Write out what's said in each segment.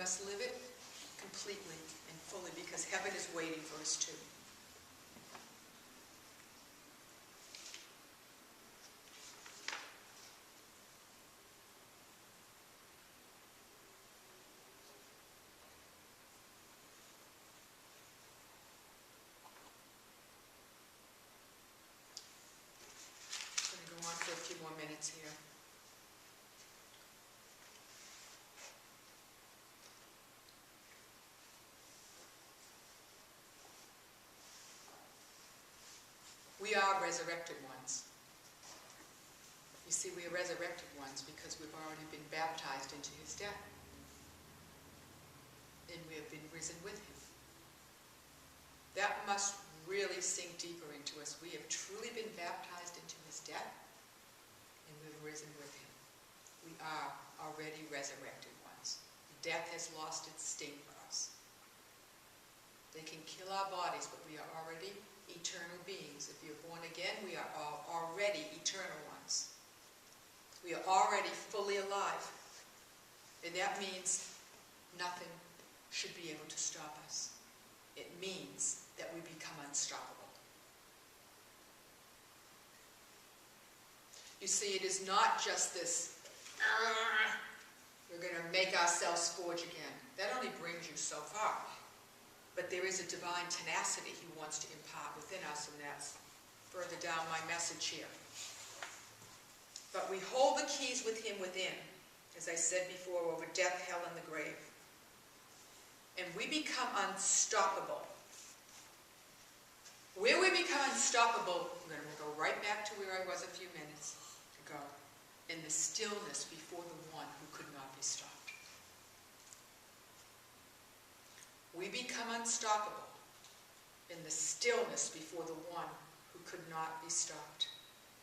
must live it completely and fully, because heaven is waiting for us too. I'm going to go on for a few more minutes here. We are resurrected ones. You see, we are resurrected ones because we've already been baptized into his death. And we have been risen with him. That must really sink deeper into us. We have truly been baptized into his death, and we've risen with him. We are already resurrected ones. Death has lost its sting for us. They can kill our bodies, but we are already eternal beings. If you're born again, we are already eternal ones. We are already fully alive. And that means nothing should be able to stop us. It means that we become unstoppable. You see, it is not just this, we're going to make ourselves forge again. That only brings you so far. But there is a divine tenacity he wants to impart within us, and that's further down my message here. But we hold the keys with him within, as I said before, over death, hell, and the grave. And we become unstoppable. Where we become unstoppable, I'm going to go right back to where I was a few minutes ago, in the stillness before the one who could not be stopped. We become unstoppable in the stillness before the one who could not be stopped,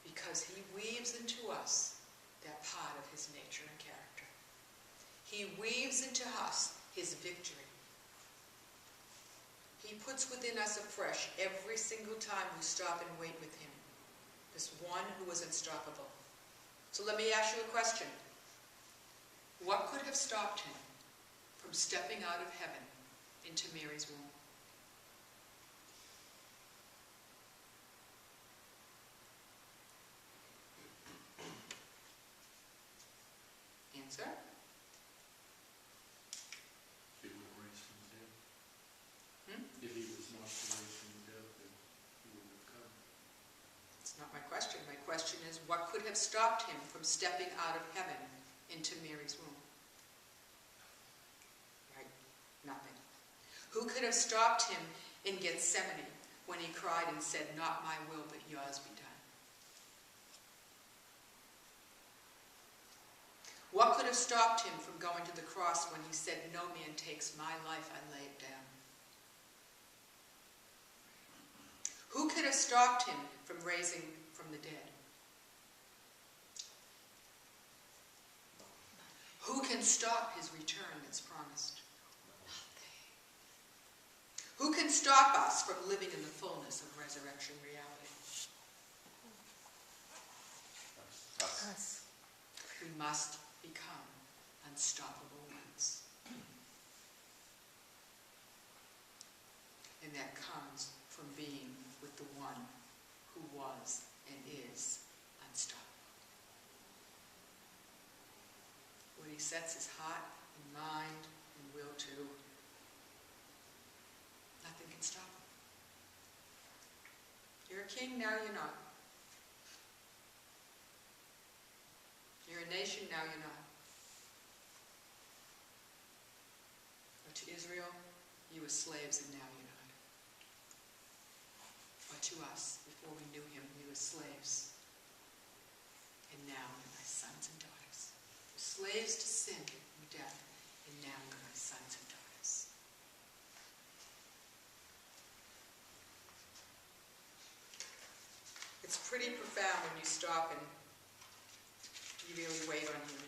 because he weaves into us that part of his nature and character. He weaves into us his victory. He puts within us afresh every single time we stop and wait with him, this one who is unstoppable. So let me ask you a question. What could have stopped him from stepping out of heaven into Mary's womb? Answer? If he was raised from the dead. If he was not raised from the dead, then he wouldn't have come. That's not my question. My question is, what could have stopped him from stepping out of heaven into Mary's womb? Right? Nothing. Who could have stopped him in Gethsemane when he cried and said, "Not my will, but yours be done"? What could have stopped him from going to the cross when he said, "No man takes my life, I lay it down"? Who could have stopped him from raising from the dead? Who can stop his return that's promised? Who can stop us from living in the fullness of resurrection reality? Us. We must become unstoppable ones. And that comes from being with the one who was and is unstoppable. What he sets his heart and mind and will to, nothing can stop him. You're a king, now you're not. You're a nation, now you're not. Or to Israel, you were slaves and now you're not. Or to us, before we knew him, we were slaves. And now we're my sons and daughters. We're slaves to sin and death, and now we're my sons and daughters. It's pretty profound when you stop and you really wait on him.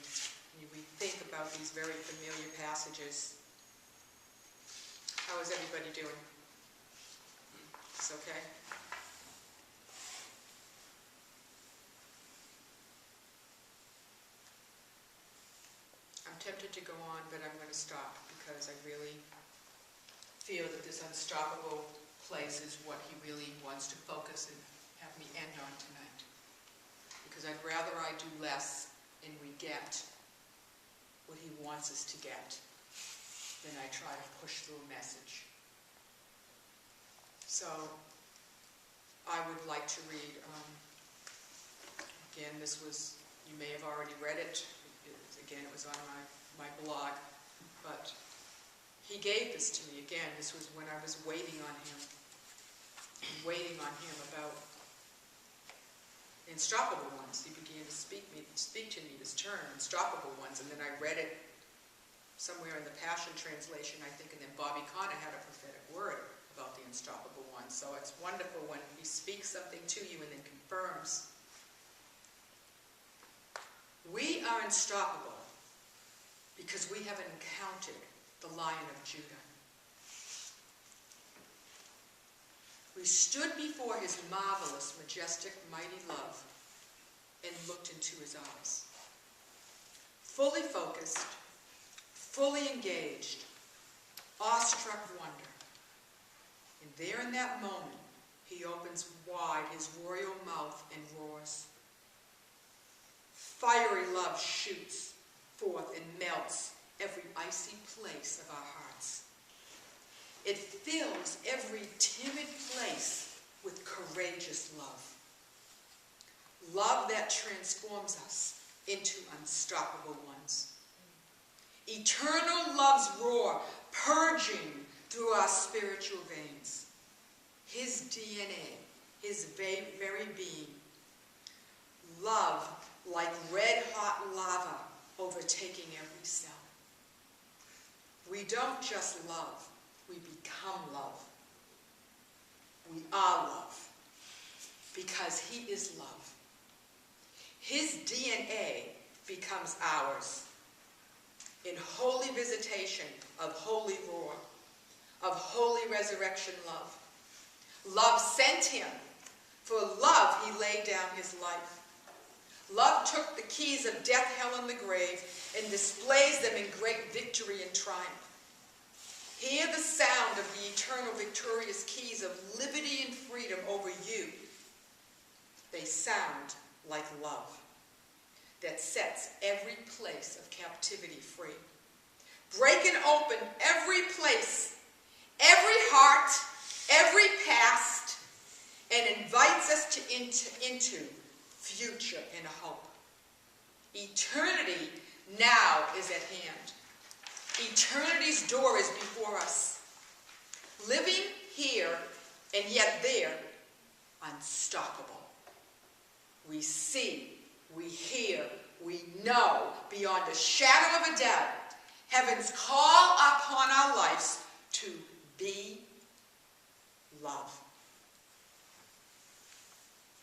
We think about these very familiar passages. How is everybody doing? It's okay? I'm tempted to go on, but I'm going to stop because because I really feel that this unstoppable place is what he really wants to focus and have me end on tonight. Because I'd rather I do less and we get what he wants us to get than I try to push through a message. So I would like to read, again, this was, you may have already read it. Again, it was on my blog, but he gave this to me. Again, this was when I was waiting on him about the unstoppable ones. He began to speak to me this term, unstoppable ones, and then I read it somewhere in the Passion Translation, I think, and then Bobby Connor had a prophetic word about the unstoppable ones. So it's wonderful when he speaks something to you and then confirms. We are unstoppable because we have encountered the Lion of Judah. We stood before his marvelous, majestic, mighty love and looked into his eyes. Fully focused, fully engaged, awestruck wonder. And there in that moment, he opens wide his royal mouth and roars. Fiery love shoots forth and melts every icy place of our hearts. It fills every timid place with courageous love. Love that transforms us into unstoppable ones. Eternal love's roar purging through our spiritual veins. His DNA, his very being. Love like red-hot lava overtaking every cell. We don't just love, we become love. We are love because he is love. His DNA becomes ours in holy visitation of holy roar, of holy resurrection love. Love sent him. For love, he laid down his life. Love took the keys of death, hell, and the grave and displays them in great victory and triumph. Hear the sound of the eternal victorious keys of liberty and freedom over you. They sound like love that sets every place of captivity free. Breaking open every place, every heart, every past, and invites us into future and hope. Eternity now is at hand. Eternity's door is before us. Living here and yet there, unstoppable. We see, we hear, we know beyond a shadow of a doubt heaven's call upon our lives to be love.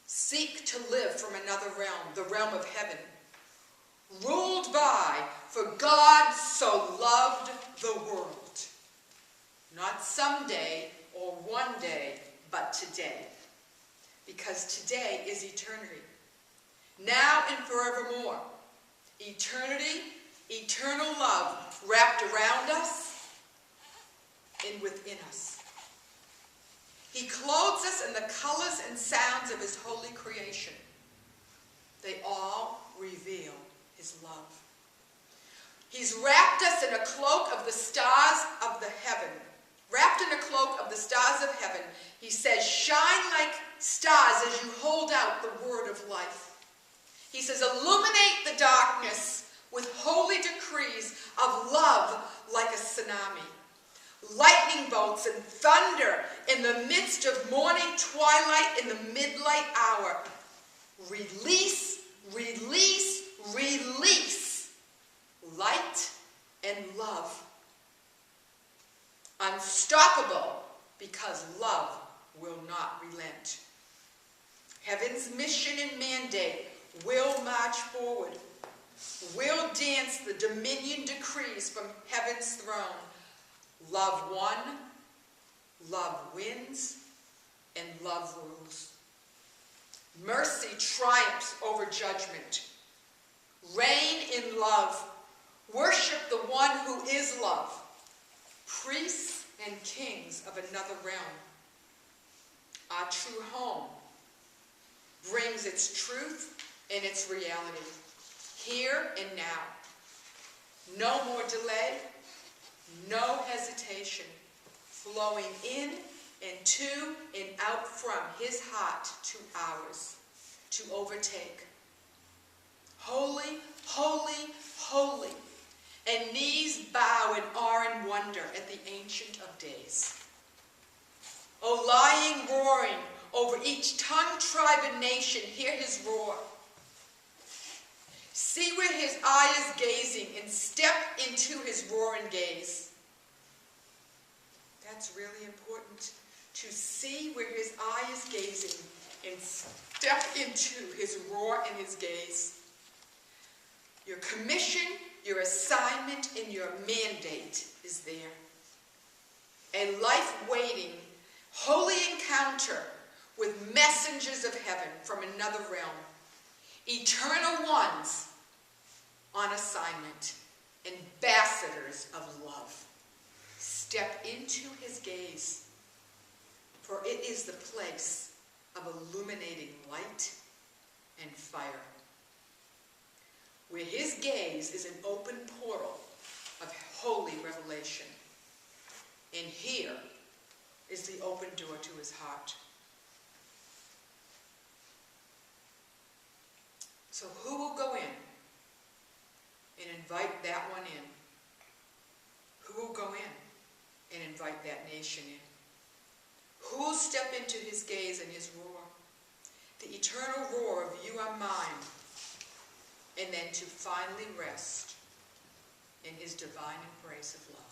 Seek to live from another realm, the realm of heaven, ruled by, for God so loved the world. Not someday or one day, but today. Because today is eternity. Now and forevermore. Eternity, eternal love wrapped around us and within us. He clothes us in the colors and sounds of his holy creation. They all reveal his love. He's wrapped us in a cloak of the stars of the heaven. Wrapped in a cloak of the stars of heaven, he says, shine like stars as you hold out the word of life. He says, illuminate the darkness with holy decrees of love like a tsunami. Lightning bolts and thunder in the midst of morning twilight in the midnight hour. Release, release, release. Light and love. Unstoppable because love will not relent. Heaven's mission and mandate will march forward. Will dance the dominion decrees from heaven's throne. Love won, love wins, and love rules. Mercy triumphs over judgment. Reign in love. Worship the one who is love. priests and kings of another realm. Our true home brings its truth and its reality, here and now. No more delay, no hesitation, flowing in and to and out from his heart to ours, to overtake. Holy, holy, holy, and knees bow in awe and wonder at the Ancient of Days. O lying roaring over each tongue, tribe, and nation, hear his roar. See where his eye is gazing and step into his roaring gaze. That's really important, to see where his eye is gazing and step into his roar and his gaze. Your commission, your assignment, and your mandate is there. A life waiting, holy encounter with messengers of heaven from another realm. Eternal ones on assignment, ambassadors of love. Step into his gaze, for it is the place of illuminating light and fire. Where his gaze is an open portal of holy revelation. And here is the open door to his heart. So who will go in and invite that one in? Who will go in and invite that nation in? Who will step into his gaze and his roar? The eternal roar of you are mine. And then to finally rest in his divine embrace of love.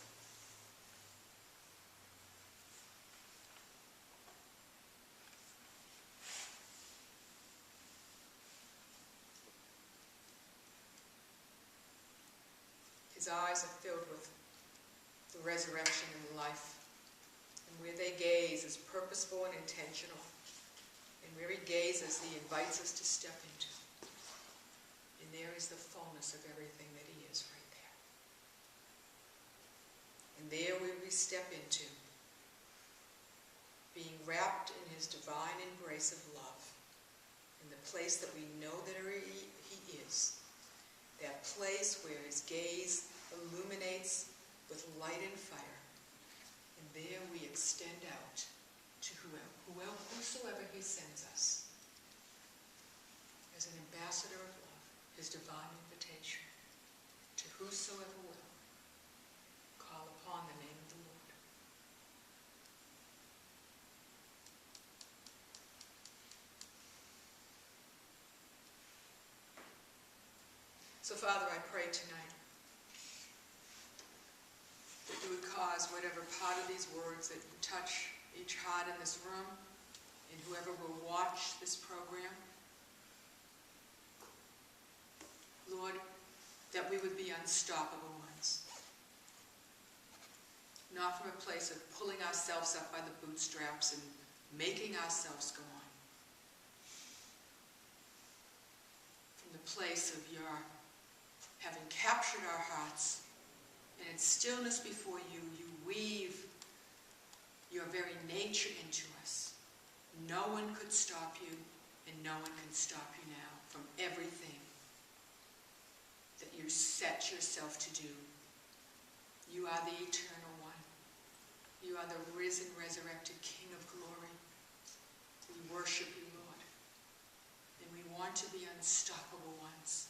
His eyes are filled with the resurrection and life. And where they gaze is purposeful and intentional. And where he gazes, he invites us to step into. And there is the fullness of everything that he is right there. And there where we step into, being wrapped in his divine embrace of love, in the place that we know that he is, that place where his gaze illuminates with light and fire. And there we extend out to whosoever he sends us, as an ambassador of love, his divine invitation to whosoever will call upon the name of the Lord. So, Father, I pray tonight that you would cause whatever part of these words that touch each heart in this room and whoever will watch this program, Lord, that we would be unstoppable ones. Not from a place of pulling ourselves up by the bootstraps and making ourselves go on. From the place of your having captured our hearts, and in stillness before you, you weave your very nature into us. No one could stop you, and no one can stop you now from everything that you set yourself to do. You are the eternal one. You are the risen, resurrected King of glory. We worship you, Lord. And we want to be unstoppable ones,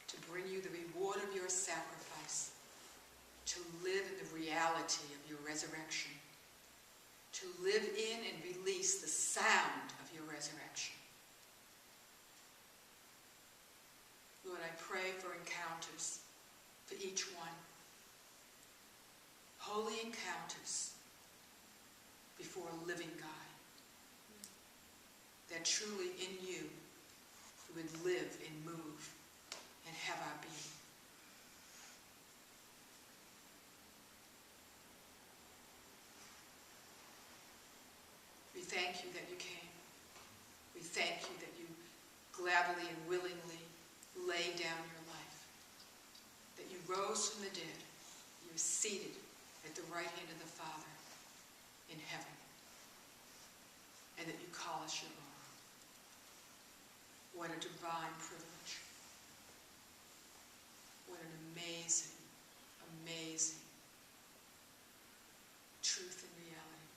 to bring you the reward of your sacrifice, to live in the reality of your resurrection, to live in and release the sound of your resurrection. Lord, I pray for encounters for each one. Holy encounters before a living God. That truly in you we would live and move and have our being. We thank you that you came. We thank you that you gladly and willingly laid down your life, that you rose from the dead, you is seated at the right hand of the Father in heaven, and that you call us your own. What a divine privilege. What an amazing, amazing truth and reality.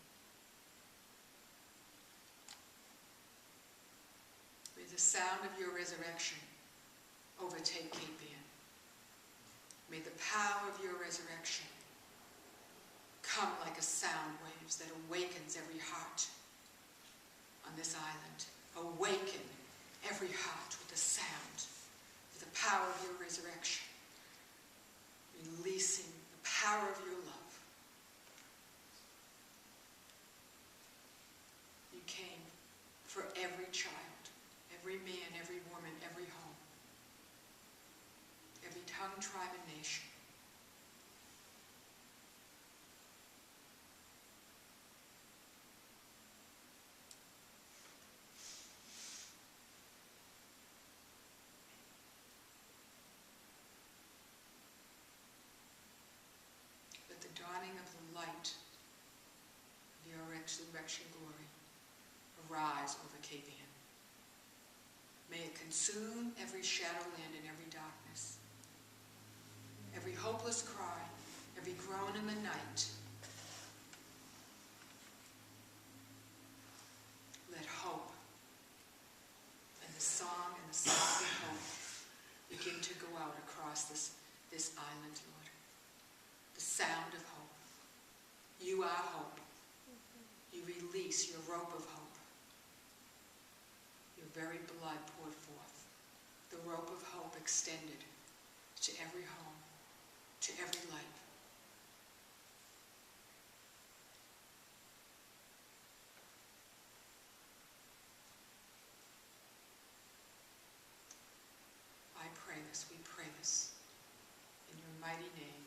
May the sound of your resurrection overtake Cape Ann. May the power of your resurrection come like a sound waves that awakens every heart on this island. Awaken every heart with the sound of the power of your resurrection, releasing the power of your love. You came for every child, every man, every woman, every home, every tongue, tribe, and nation. Let the dawning of the light of your resurrection glory arise over Cape Ann. May it consume every shadowland and every darkness, every hopeless cry, every groan in the night. Let hope and the song and the songs of hope begin to go out across this island, Lord. The sound of hope. You are hope. You release your rope of hope. Your very blood poured forth. The rope of hope extended to every home, to every life. I pray this, we pray this, in your mighty name.